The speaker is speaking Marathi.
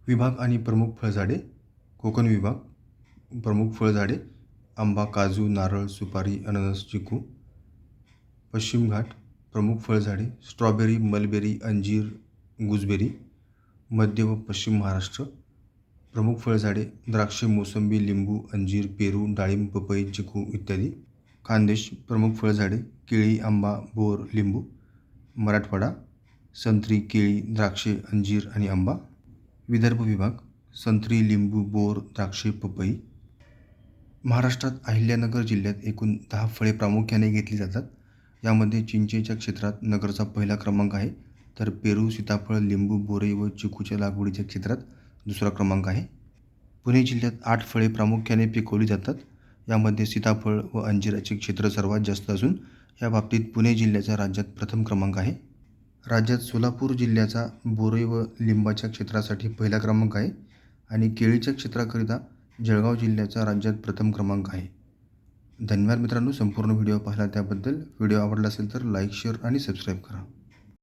विभाग आणि प्रमुख फळझाडे. कोकण विभाग प्रमुख फळझाडे आंबा, काजू, नारळ, सुपारी, अननस, चिकू. पश्चिम घाट प्रमुख फळझाडे स्ट्रॉबेरी, मलबेरी, अंजीर, गुजबेरी. मध्य व पश्चिम महाराष्ट्र प्रमुख फळझाडे द्राक्षे, मोसंबी, लिंबू, अंजीर, पेरू, डाळिंब, पपई, चिकू इत्यादी. खानदेश प्रमुख फळझाडे केळी, आंबा, बोर, लिंबू. मराठवाडा संत्री, केळी, द्राक्षे, अंजीर आणि आंबा. विदर्भ विभाग संत्री, लिंबू, बोर, द्राक्षे, पपई. महाराष्ट्रात अहिल्यानगर जिल्ह्यात एकूण 10 फळे प्रामुख्याने घेतली जातात. यामध्ये चिंचेच्या क्षेत्रात नगरचा पहिला क्रमांक आहे, तर पेरू, सीताफळ, लिंबू, बोरे व चिकूच्या लागवडीच्या क्षेत्रात दुसरा क्रमांक आहे. पुणे जिल्ह्यात 8 फळे प्रामुख्याने पिकवली जातात. यामध्ये सीताफळ व अंजिराचे क्षेत्र सर्वात जास्त असून या बाबतीत पुणे जिल्ह्याचा राज्यात प्रथम क्रमांक आहे. राज्यात सोलापूर जिल्ह्याचा बोरे व लिंबाच्या क्षेत्रासाठी पहिला क्रमांक आहे आणि केळीच्या क्षेत्राकरिता जळगाव जिल्ह्याचा राज्यात प्रथम क्रमांक आहे. धन्यवाद मित्रांनो, संपूर्ण व्हिडिओ पाहिला त्याबद्दल. व्हिडिओ आवडला असेल तर लाईक, शेअर आणि सबस्क्राईब करा.